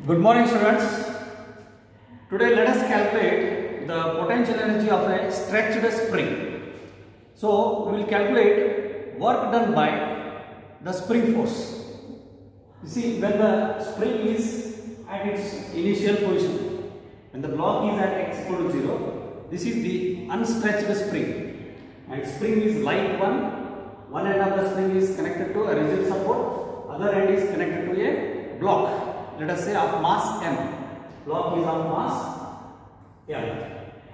Good morning, students. Today let us calculate the potential energy of a stretched spring. So we will calculate work done by the spring force. You see, when the spring is at its initial position, when the block is at x equal to 0, this is the unstretched spring, and spring is light one end of the spring is connected to a rigid support, other end is connected to a block. Let us say of mass m. Block is of mass m.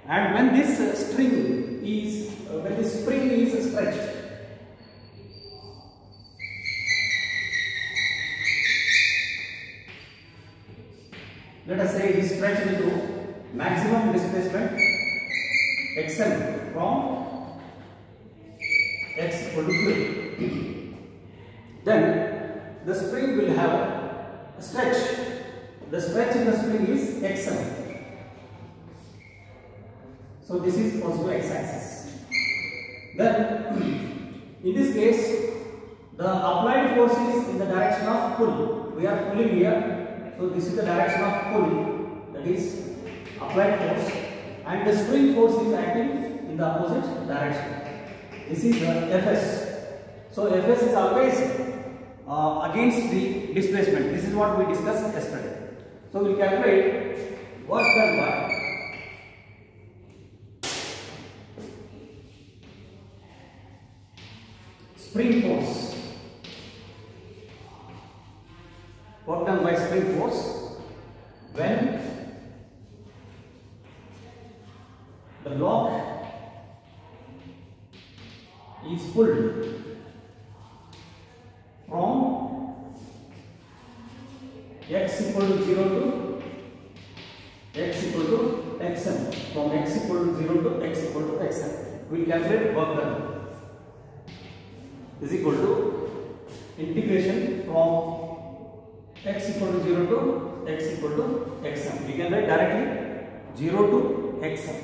And when this spring is stretched, let us say it is stretched into maximum displacement xm from x equal to 3. Then the spring will have a stretch. The stretch in the spring is xm. So this is also x-axis. Then in this case, the applied force is in the direction of pull. We are pulling here. So this is the direction of pull, that is applied force, and the spring force is acting in the opposite direction. This is the Fs. So Fs is always against the displacement. This is what we discussed yesterday. So we will calculate work done by spring force. Work done by spring force when the block is pulled from x equal to 0 to x equal to xm, from x equal to 0 to x equal to xm. We will calculate work done is equal to integration from x equal to 0 to x equal to xm. We can write directly 0 to xm.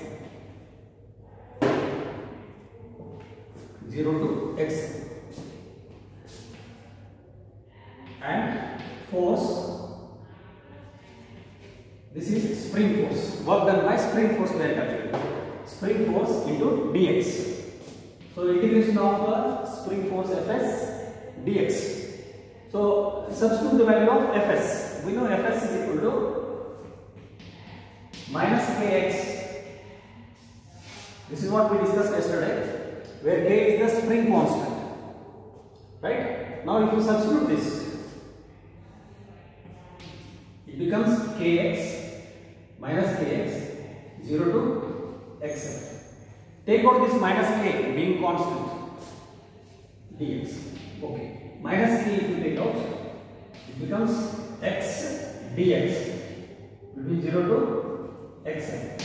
0 to xm. And force, this is spring force. Work done by spring force we are calculating. Spring force into dx. So integration of spring force Fs dx. So substitute the value of Fs. We know Fs is equal to minus kx. This is what we discussed yesterday, where k is the spring constant. Right? Now if you substitute this, it becomes kx minus kx 0 to xm. Take out this minus k being constant dx. Okay. Minus k if you take out, it becomes x dx between 0 to xm.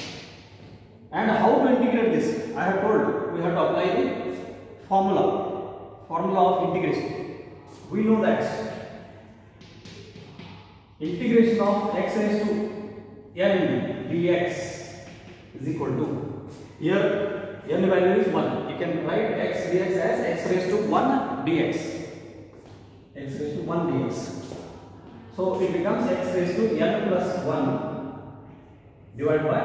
And how to integrate this? I have told we have to apply the formula of integration. We know that integration of x raised to n dx is equal to, here n value is 1. You can write x dx as x raised to 1 dx. X raised to 1 dx. So it becomes x raised to n plus 1 divided by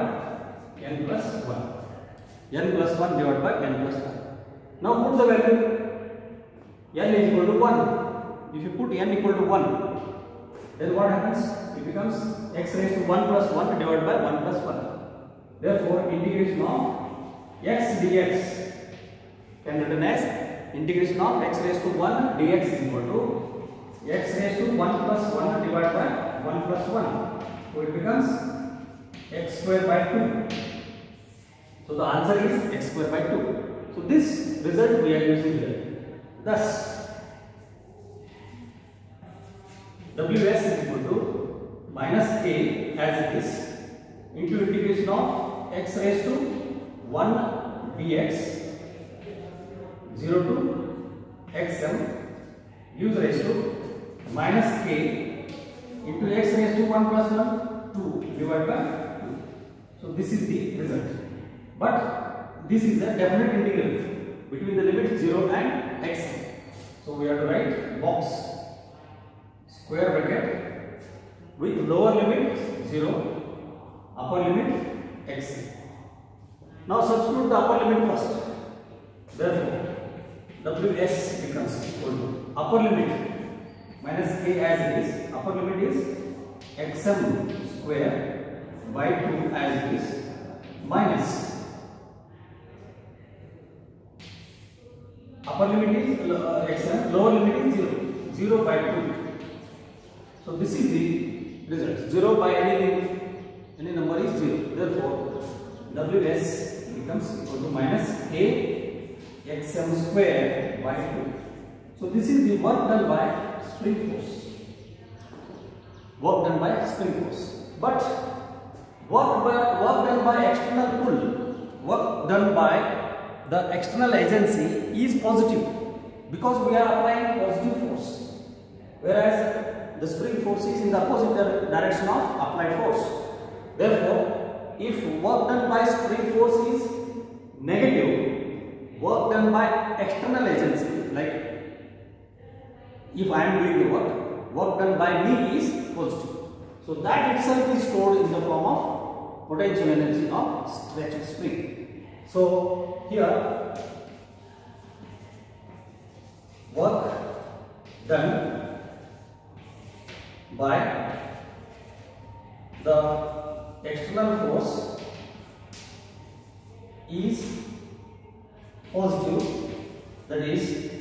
n plus 1. N plus 1 divided by n plus 1. Now put the value n is equal to 1. If you put n equal to 1, then what happens? It becomes x raised to 1 plus 1 divided by 1 plus 1. Therefore, integration of x dx can be written as integration of x raised to 1 dx is equal to x raised to 1 plus 1 divided by 1 plus 1. So it becomes x square by 2. So the answer is x square by 2. So this result we are using here. Thus, Ws is equal to minus k as it is into integration of x raised to 1 dx 0 to xm gives raised to minus k into x raised to 1 plus 1 2 divided by 2. So this is the result. But this is a definite integral between the limit 0 and xm. So we have to write box square bracket with lower limit 0, upper limit x. Now substitute the upper limit first. Therefore, Ws becomes equal to upper limit minus k as it is. Upper limit is xm square by 2 as it is, minus upper limit is xm, lower limit is 0, 0 by 2. So this is the result. 0 by any number is 0. Therefore, Ws becomes equal to minus k xm square by 2. So this is the work done by spring force. Work done by spring force. But work done by external pull, work done by the external agency is positive because we are applying positive force, whereas the spring force is in the opposite direction of applied force. Therefore, if work done by spring force is negative, work done by external agency, like if I am doing the work done by me is positive. So that itself is stored in the form of potential energy of stretched spring. So here work done by the external force is positive, that is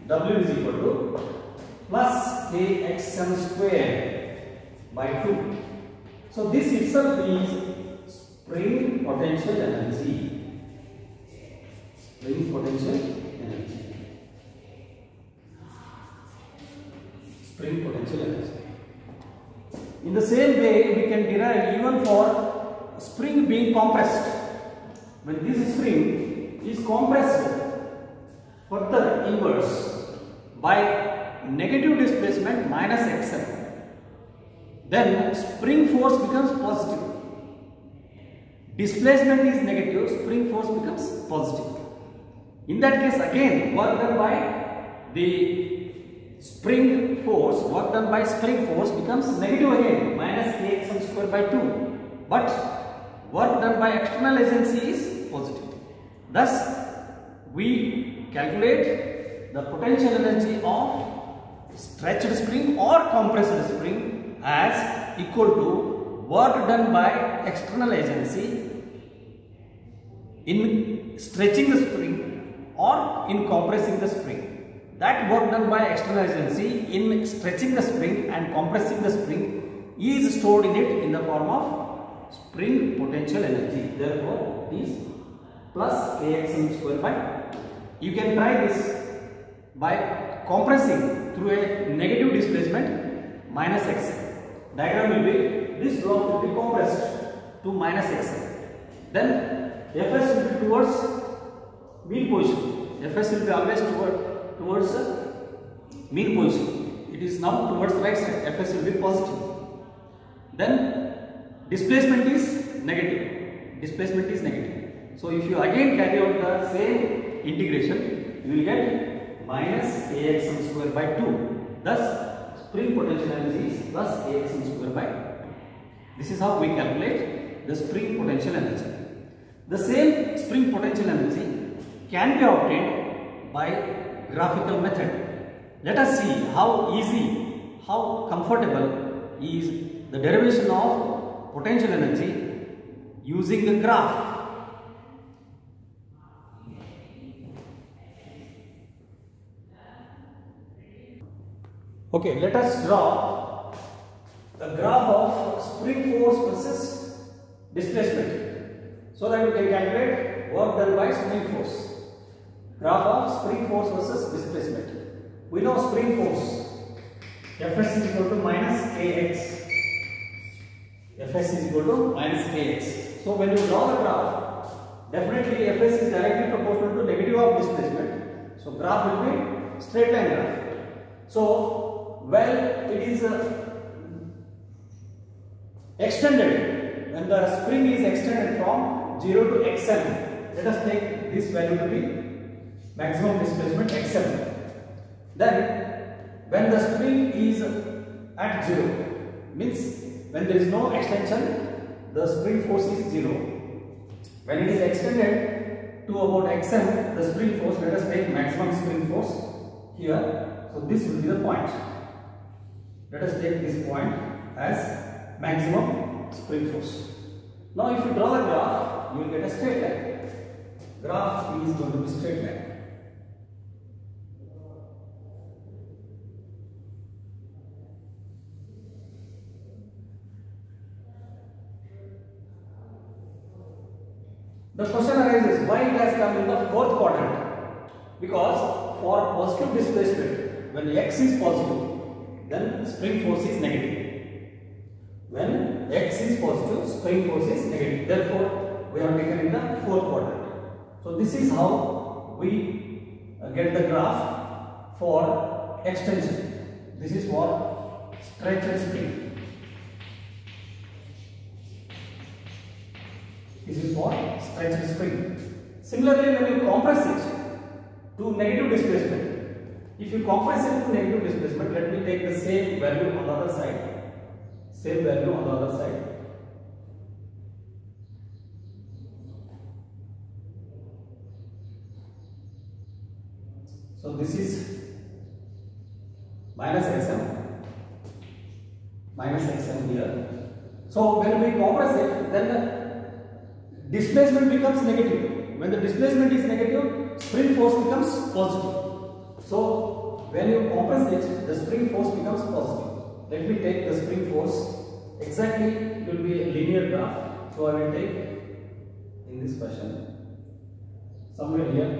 W is equal to plus kxm square by 2. So this itself is spring potential energy. Spring potential energy. Spring potential energy. In the same way, we can derive even for spring being compressed. When this spring is compressed further inwards by negative displacement minus xm, then spring force becomes positive. Displacement is negative, spring force becomes positive. In that case, again, work done by the spring force, work done by spring force becomes negative again, minus kxm square by 2. But work done by external agency is positive. Thus, we calculate the potential energy of stretched spring or compressed spring as equal to work done by external agency in stretching the spring or in compressing the spring. That work done by external agency in stretching the spring and compressing the spring is stored in it in the form of spring potential energy. Therefore, it is plus kxm square by 2. You can try this by compressing through a negative displacement minus xm. Diagram will be, this block will be compressed to minus xm. Then Fs will be towards mean position. Fs will be always towards mean position. It is now towards right side. Fs will be positive. Then displacement is negative. Displacement is negative. So if you again carry out the same integration, you will get minus kxm square by 2. Thus, spring potential energy is plus kxm square by 2. This is how we calculate the spring potential energy. The same spring potential energy can be obtained by graphical method. Let us see how easy, how comfortable is the derivation of potential energy using a graph. Okay, let us draw the graph of spring force versus displacement so that we can calculate work done by spring force. Graph of spring force versus displacement. We know spring force Fs is equal to minus kx. Fs is equal to minus kx. So when you draw the graph, definitely Fs is directly proportional to negative of displacement. So graph will be straight line graph. So well, it is extended, when the spring is extended from 0 to xm, let us take this value to be maximum displacement xm. Then when the spring is at 0, Means when there is no extension, the spring force is 0. When it is extended to about xm, the spring force, let us take maximum spring force here. So this will be the point. Let us take this point as maximum spring force. Now if you draw the graph, you will get a straight line. Graph is going to be straight line. The question arises, why it has come in the fourth quadrant? Because for positive displacement, when x is positive, then spring force is negative. When x is positive, spring force is negative. Therefore, we have taken in the fourth quadrant. So this is how we get the graph for extension. This is for stretched spring. This is for stretched spring. Similarly, when you compress it to negative displacement, if you compress it to negative displacement, let me take the same value on the other side. Same value on the other side. So this is minus xm here. So when we compress it, then the displacement becomes negative. When the displacement is negative, spring force becomes positive. So when you compress it, the spring force becomes positive. Let me take the spring force. Exactly, it will be a linear graph. So I will take in this fashion. Somewhere here,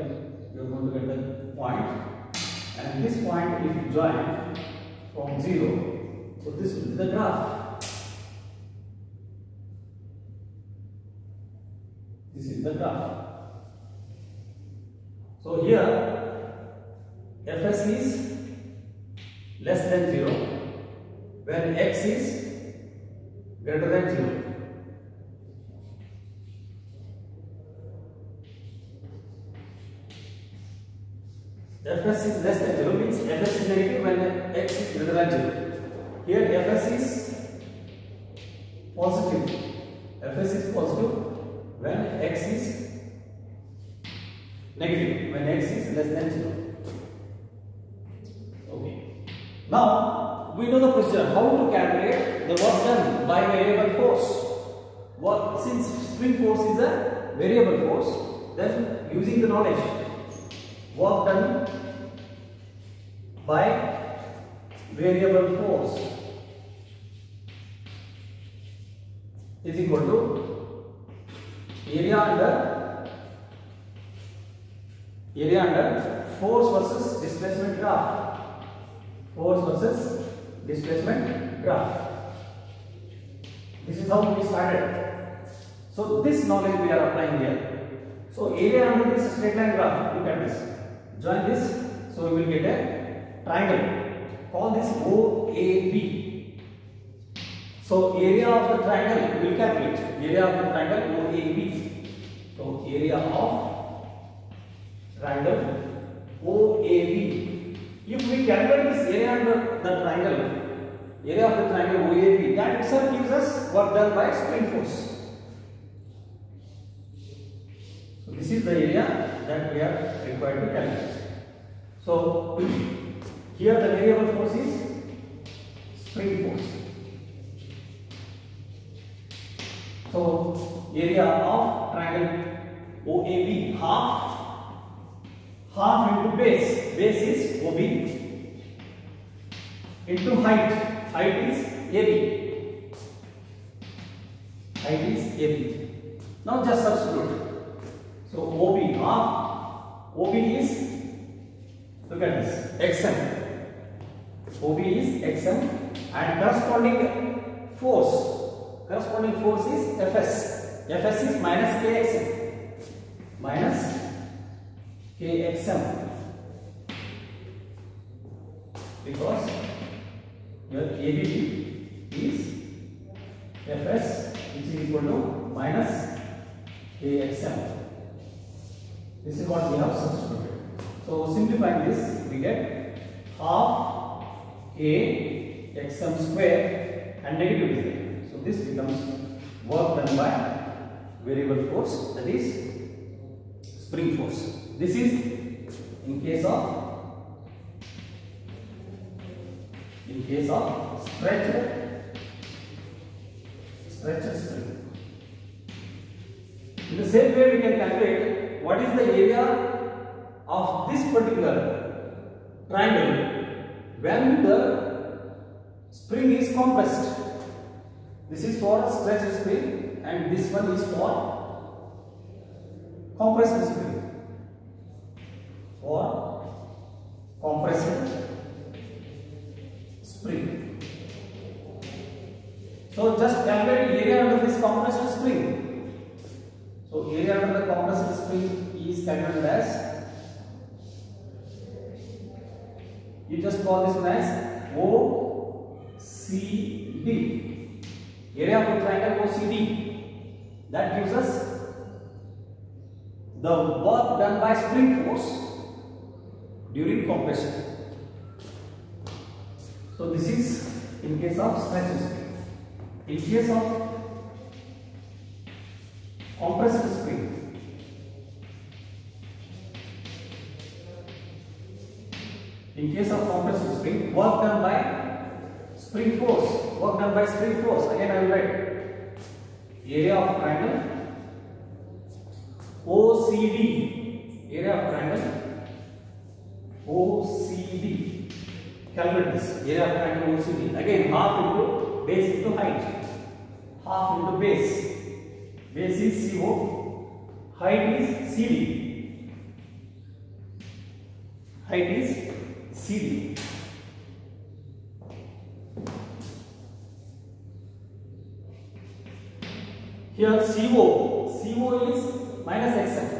you are going to get the point. And this point, if you join from 0, so this will be the graph. This is the graph. So here Fs is less than 0 when x is greater than 0. Fs is less than 0 means Fs is negative when x is greater than 0. Here Fs is positive. Fs is positive when x is negative, when x is less than 0. Okay. Now we know the procedure how to calculate the work done by variable force. Since spring force is a variable force, then using the knowledge, work done by variable force is equal to area under force versus displacement graph. Force versus displacement graph. This is how we started. So this knowledge we are applying here. So area under this straight line graph, look at this. Join this. So we will get a triangle. Call this OAB. So area of the triangle we will calculate. Area of the triangle OAB. So area of triangle OAB. If we calculate this area under the triangle, area of the triangle OAB, that itself gives us work done by spring force. So this is the area that we are required to calculate. So here the variable force is spring force. So area of triangle OAB, half into base is OB, into height is AB. Height is AB. Now just substitute. So OB, half, OB is, look at this, XM. OB is XM and corresponding force is Fs. Fs is minus KXM. Minus KXM. Because your ABB is Fs, which is equal to minus KXM. This is what we have substituted. So simplifying this, we get half KXM square and negative is there. So this becomes work done by variable force, that is spring force. This is in case of stretched spring. In the same way, we can calculate what is the area of this particular triangle when the spring is compressed. This is for stretched spring and this one is for compressed spring. For compressed spring. So just calculate area under this compressed spring. So area under the compressed spring is calculated as, you just call this one as OCD. Area of the triangle OCD. That gives us the work done by spring force during compression. So this is in case of stretched spring. In case of compressed spring, work done by spring force. Again I will write area of triangle OCD. Area of triangle OCD. Calculate this. Area of triangle OCD. Again half into base into height. Half into base. Base is CO. Height is CD. Here CO is minus XM.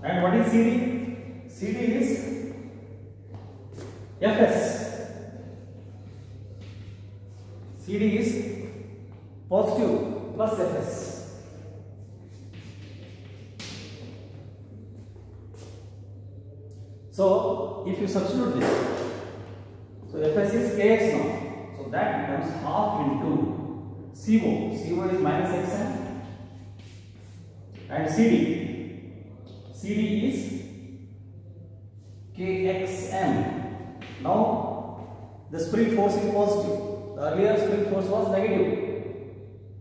And what is CD? CD is FS. CD is positive plus FS. So if you substitute this, so Fs is Kx now, so that becomes half into CO. CO is minus Xm and CD is Kxm. Now the spring force is positive. The earlier spring force was negative.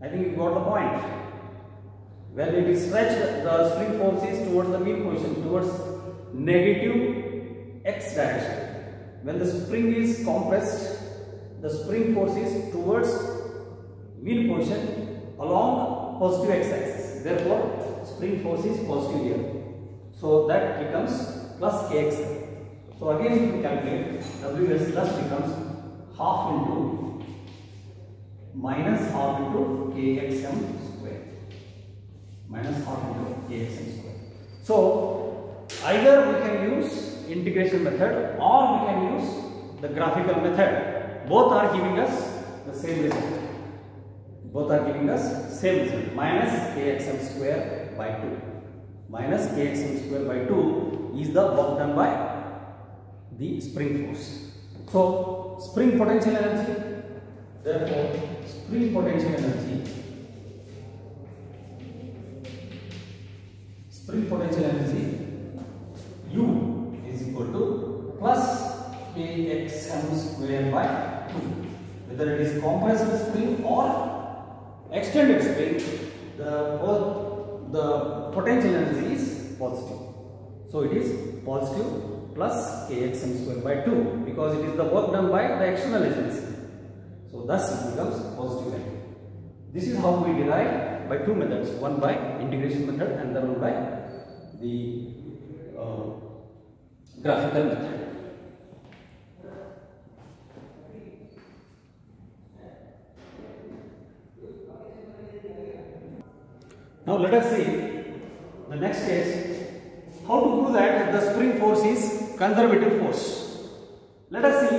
I think you got the point. When it is stretched, the spring force is towards the mean position, towards negative x direction. When the spring is compressed, the spring force is towards mean position along positive x axis. Therefore, spring force is positive here. So that becomes plus kx. So again, if you calculate, Ws plus becomes half into minus half into kxm square. Minus half into kxm square. So either we can use integration method or we can use the graphical method. Both are giving us the same result. Minus kxm square by 2. Minus kxm square by 2 is the work done by the spring force. So spring potential energy, therefore spring potential energy U is equal to plus kxm square by 2. Whether it is compressed spring or extended spring, the potential energy is positive. So it is positive plus kxm square by 2 because it is the work done by the external agency. So thus it becomes positive value. This is how we derive by two methods, one by integration method and the other one by the graphical method. Now let us see the next case, how to prove that the spring force is conservative force. Let us see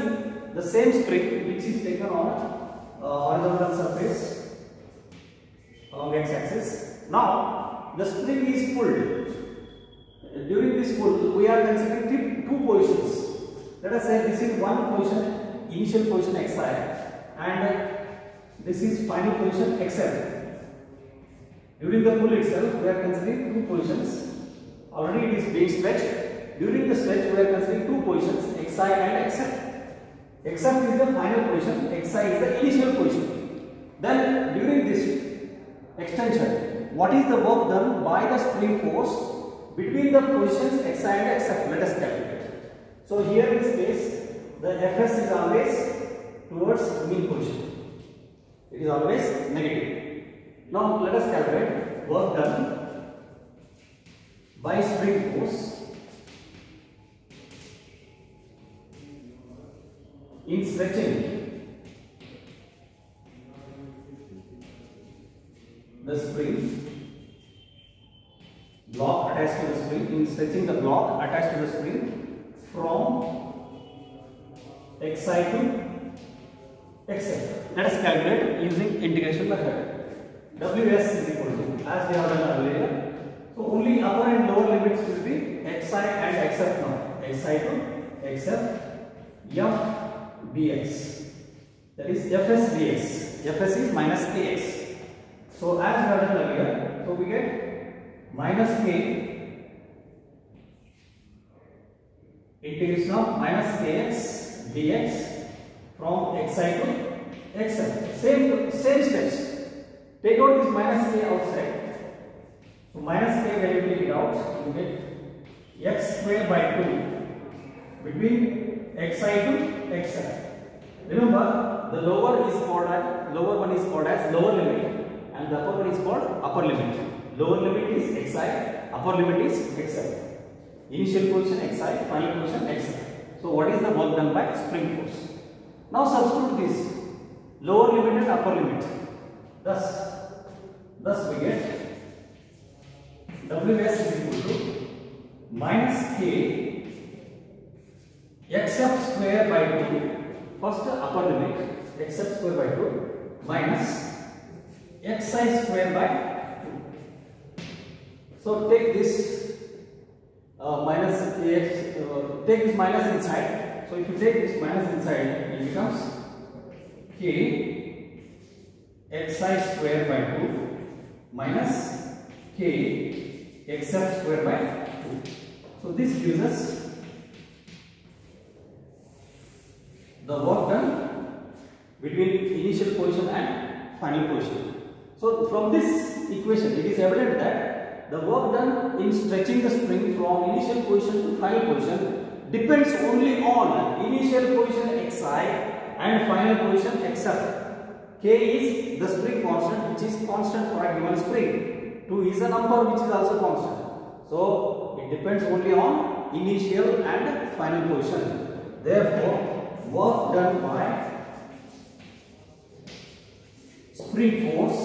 the same spring which is taken on horizontal surface along x-axis. Now the spring is pulled. During this pull we are considering two positions. let us say this is one position, initial position xi, and this is final position xf. During the pull itself, we are considering two positions. Already it is being stretched. During the stretch, we are considering two positions, xi and xf. xf is the final position, xi is the initial position. Then during this extension, what is the work done by the spring force between the positions xi and xf? Let us calculate. So here in this case, the Fs is always towards mean position. It is always negative. Now let us calculate work done by spring force in stretching the spring block attached to the spring, in stretching the block attached to the spring from xi to xf. Let us calculate using integration method. Ws is equal to, as we have done earlier, so only upper and lower limits will be xi and xf now. Xi to xf, f dx, that is fs dx. Fs is minus kx. So as we have done earlier, so we get minus k integration of minus kx dx from xi to xf. Same steps. Take out this minus k outside. So minus k, when you take it out, you get x square by 2 between xi to xf. Remember, the lower one is called as lower limit, and the upper one is called upper limit. Lower limit is xi, upper limit is xf. Initial position xi, final position xf. So what is the work done by spring force? Now substitute this lower limit and upper limit. Thus we get Ws is equal to minus k xf square by 2. First upper limit xf square by 2 minus xi square by 2. So take this minus kx, take this minus inside. So if you take this minus inside, it becomes k xi square by 2 minus k xf square by 2. So this gives us the work done between initial position and final position. So from this equation, it is evident that the work done in stretching the spring from initial position to final position depends only on initial position xi and final position xf. K is the spring constant, which is constant for a given spring. 2 is a number which is also constant. So it depends only on initial and final position. Therefore, work done by spring force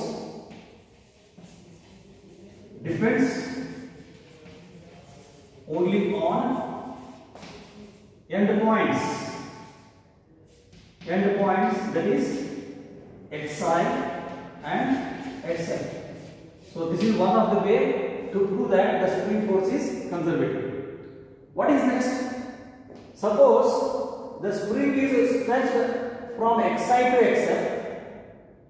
depends only on end points, that is xi and xf. So this is one of the way to prove that the spring force is conservative. What is next? Suppose the spring is stretched from xi to xf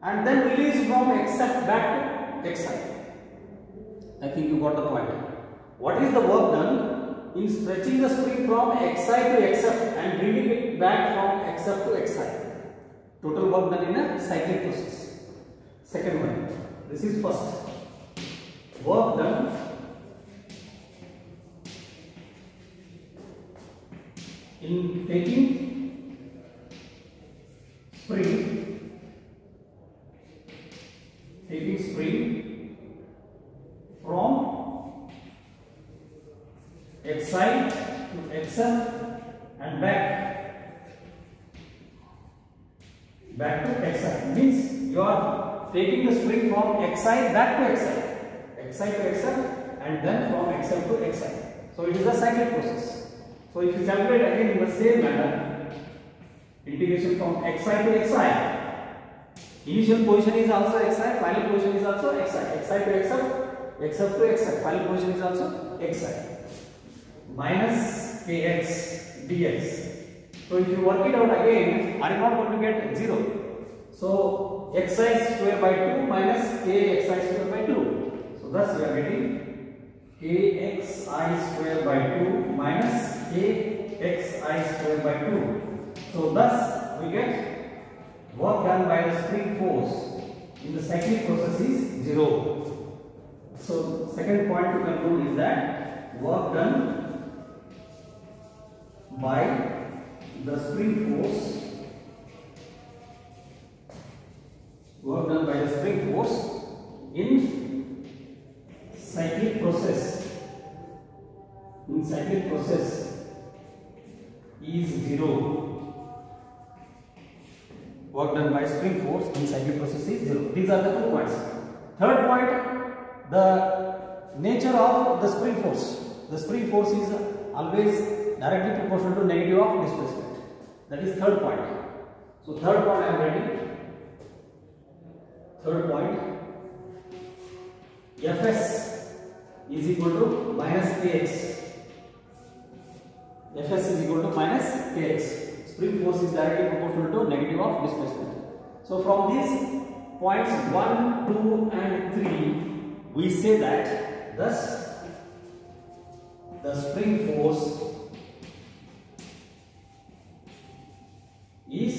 and then released from xf back to xi. I think you got the point. What is the work done in stretching the spring from xi to xf and bringing it back from xf to xi? Total work done in a cyclic process. Second one, this is first. Work done in taking spring from xi to xf and back to xi. Means you are taking the spring from xi back to xi to xf and then from xf to xi. So it is a cyclic process. So if you calculate again in the same manner, integration from xi to xi, initial position is also xi, final position is also xi to xf, xf to xi, final position is also xi. Minus kx dx. So if you work it out again, are you not going to get 0? So xi square by 2 minus kxi square by 2. So thus we are getting kxi square by 2 minus kxi square by 2. So thus we get work done by the spring force in the cyclic process is 0. So second point to conclude is that work done by the spring force in cyclic process is 0. Work done by spring force in cyclic process is 0. These are the 2 points. Third point, the nature of the spring force. The spring force is always directly proportional to negative of displacement. That is third point. So third point I am writing. Third point, Fs is equal to minus kx. Fs is equal to minus kx. Spring force is directly proportional to negative of displacement. So from these points 1, 2 and 3, we say that thus the spring force is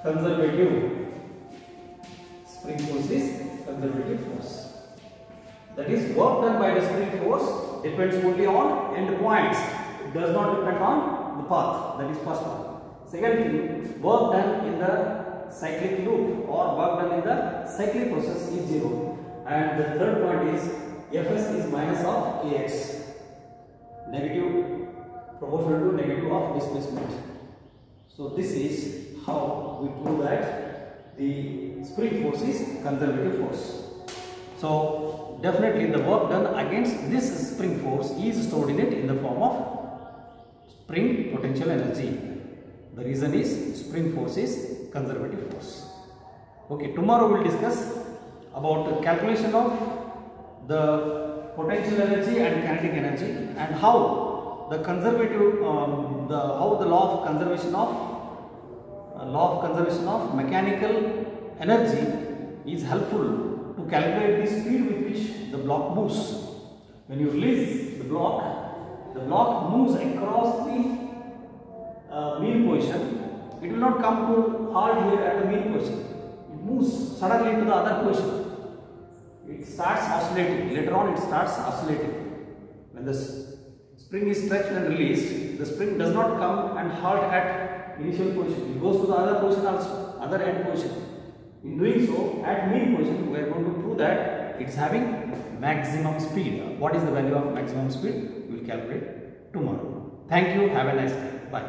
conservative. Spring force is conservative force. That is, work done by the spring force depends only on end points. It does not depend on the path. That is first one. Second thing, work done in the cyclic loop or work done in the cyclic process is 0. And the third point is Fs is minus of kx. Negative proportional to negative of displacement. So this is how we prove that the spring force is conservative force. So definitely the work done against this spring force is stored in the form of spring potential energy. The reason is spring force is conservative force. Okay, tomorrow we will discuss about the calculation of the potential energy and kinetic energy and how the conservative how the law of conservation of mechanical energy is helpful to calculate the speed with which the block moves. When you release the block moves across the mean position. It will not come to halt here at the mean position. It moves suddenly to the other position. It starts oscillating. Later on it starts oscillating. When the spring is stretched and released, the spring does not come and halt at initial position. It goes to the other position also, other end position. In doing so, at mean position, we are going to prove that it is having maximum speed. What is the value of maximum speed? We will calculate tomorrow. Thank you. Have a nice day. Bye.